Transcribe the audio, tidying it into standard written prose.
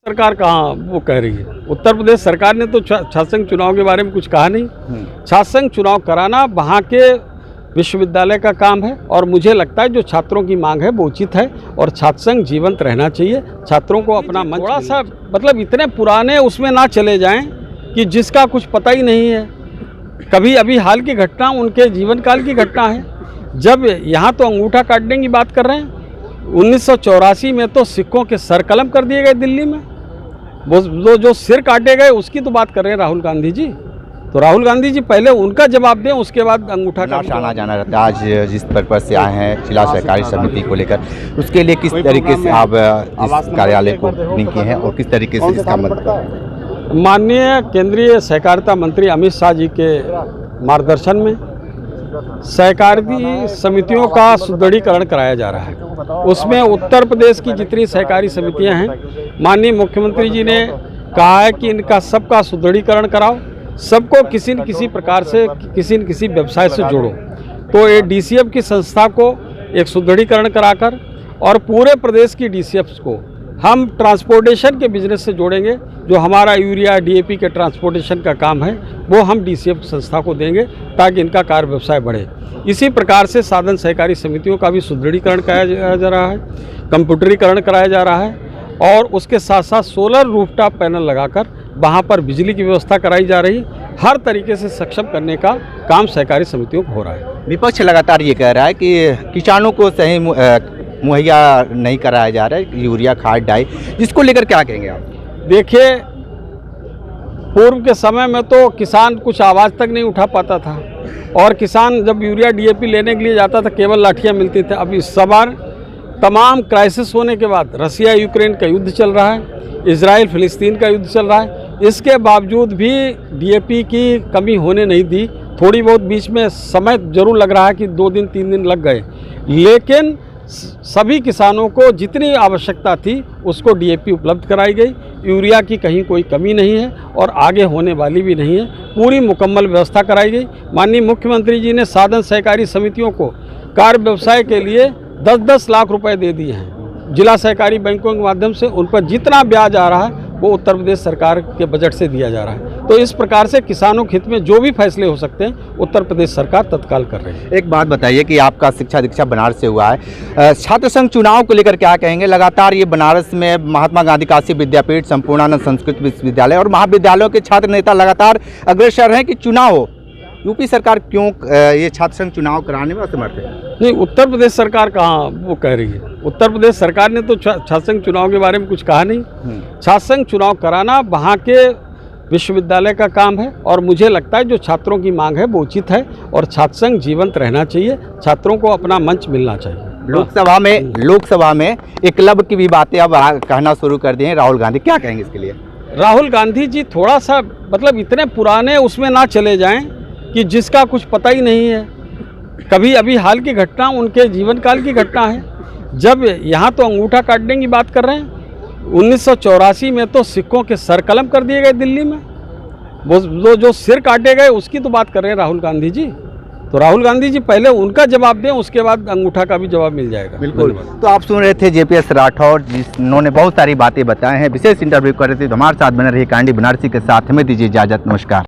सरकार कहाँ वो कह रही है। उत्तर प्रदेश सरकार ने तो छात्र संघ चुनाव के बारे में कुछ कहा नहीं। छात्र संघ चुनाव कराना वहाँ के विश्वविद्यालय का काम है और मुझे लगता है जो छात्रों की मांग है वो उचित है और छात्र संघ जीवंत रहना चाहिए। छात्रों को अपना मंच थोड़ा सा मतलब इतने पुराने उसमें ना चले जाएं कि जिसका कुछ पता ही नहीं है। कभी अभी हाल की घटना उनके जीवन काल की घटना है। जब यहाँ तो अंगूठा काटने की बात कर रहे हैं, 1984 में तो सिखों के सर कलम कर दिए गए दिल्ली में। वो जो सिर काटे गए उसकी तो बात कर रहे हैं राहुल गांधी जी। तो राहुल गांधी जी पहले उनका जवाब दें, उसके बाद अंगूठा काटना। आना जाना रहता है। आज जिस पर्पज से आए हैं जिला सहकारी समिति को लेकर, उसके लिए किस तरीके से आप इस कार्यालय को बुकिंग किए हैं और किस तरीके से इसका मतलब? माननीय केंद्रीय सहकारिता मंत्री अमित शाह जी के मार्गदर्शन में सहकारी समितियों का सुदृढ़ीकरण कराया जा रहा है। उसमें उत्तर प्रदेश की जितनी सहकारी समितियां हैं, माननीय मुख्यमंत्री जी ने कहा है कि इनका सबका सुदृढ़ीकरण कराओ, सबको किसी न किसी प्रकार से किसी न किसी व्यवसाय से जोड़ो। तो ये डीसीएफ की संस्था को एक सुदृढ़ीकरण कराकर और पूरे प्रदेश की डीसीएफ को हम ट्रांसपोर्टेशन के बिजनेस से जोड़ेंगे। जो हमारा यूरिया डीएपी के ट्रांसपोर्टेशन का काम है वो हम डीसीएफ संस्था को देंगे ताकि इनका कार्य व्यवसाय बढ़े। इसी प्रकार से साधन सहकारी समितियों का भी सुदृढ़ीकरण कराया जा रहा है, कंप्यूटरीकरण कराया जा रहा है और उसके साथ साथ सोलर रूफटॉप पैनल लगाकर वहाँ पर बिजली की व्यवस्था कराई जा रही है। हर तरीके से सक्षम करने का काम सहकारी समितियों को हो रहा है। विपक्ष लगातार ये कह रहा है कि किसानों को सही मुहैया नहीं कराया जा रहा है, यूरिया खाद डाई, जिसको लेकर क्या कहेंगे आप? देखिए, पूर्व के समय में तो किसान कुछ आवाज़ तक नहीं उठा पाता था और किसान जब यूरिया डीएपी लेने के लिए जाता था केवल लाठियाँ मिलती थी। अब इस बार तमाम क्राइसिस होने के बाद रसिया यूक्रेन का युद्ध चल रहा है, इजराइल फिलिस्तीन का युद्ध चल रहा है, इसके बावजूद भी डीएपी की कमी होने नहीं दी। थोड़ी बहुत बीच में समय जरूर लग रहा है कि 2 दिन 3 दिन लग गए, लेकिन सभी किसानों को जितनी आवश्यकता थी उसको डीएपी उपलब्ध कराई गई। यूरिया की कहीं कोई कमी नहीं है और आगे होने वाली भी नहीं है। पूरी मुकम्मल व्यवस्था कराई गई। माननीय मुख्यमंत्री जी ने साधन सहकारी समितियों को कार्य व्यवसाय के लिए 10-10 लाख रुपए दे दिए हैं। जिला सहकारी बैंकों के माध्यम से उन पर जितना ब्याज आ रहा है वो उत्तर प्रदेश सरकार के बजट से दिया जा रहा है। तो इस प्रकार से किसानों के हित में जो भी फैसले हो सकते हैं उत्तर प्रदेश सरकार तत्काल कर रही है। एक बात बताइए कि आपका शिक्षा दीक्षा बनारस से हुआ है, छात्र संघ चुनाव को लेकर क्या कहेंगे? लगातार ये बनारस में महात्मा गांधी काशी विद्यापीठ, संपूर्णानंद संस्कृत विश्वविद्यालय और महाविद्यालयों के छात्र नेता लगातार अग्रसर हैं कि चुनाव हो। यूपी सरकार क्यों ये छात्र संघ चुनाव कराने में असमर्थ है? नहीं, उत्तर प्रदेश सरकार कहाँ वो कह रही है। उत्तर प्रदेश सरकार ने तो छात्र संघ चुनाव के बारे में कुछ कहा नहीं। छात्र संघ चुनाव कराना वहाँ के विश्वविद्यालय का काम है और मुझे लगता है जो छात्रों की मांग है वो उचित है और छात्र संघ जीवंत रहना चाहिए। छात्रों को अपना मंच मिलना चाहिए। लोकसभा में एकलव्य की भी बातें अब कहना शुरू कर दिए हैं राहुल गांधी, क्या कहेंगे इसके लिए? राहुल गांधी जी थोड़ा सा मतलब इतने पुराने उसमें ना चले जाएं कि जिसका कुछ पता ही नहीं है। कभी अभी हाल की घटना उनके जीवन काल की घटना है। जब यहाँ तो अंगूठा काटने की बात कर रहे हैं, 1984 में तो सिखों के सर कलम कर दिए गए दिल्ली में। वो जो सिर काटे गए उसकी तो बात कर रहे हैं राहुल गांधी जी। तो राहुल गांधी जी पहले उनका जवाब दें, उसके बाद अंगूठा का भी जवाब मिल जाएगा। बिल्कुल। तो आप सुन रहे थे जेपीएस राठौर, जिन्होंने बहुत सारी बातें बताए हैं, विशेष इंटरव्यू कर रहे थे। तो हमारे साथ बने रही कांडी बनारसी के साथ, हमें दीजिए इजाजत। नमस्कार।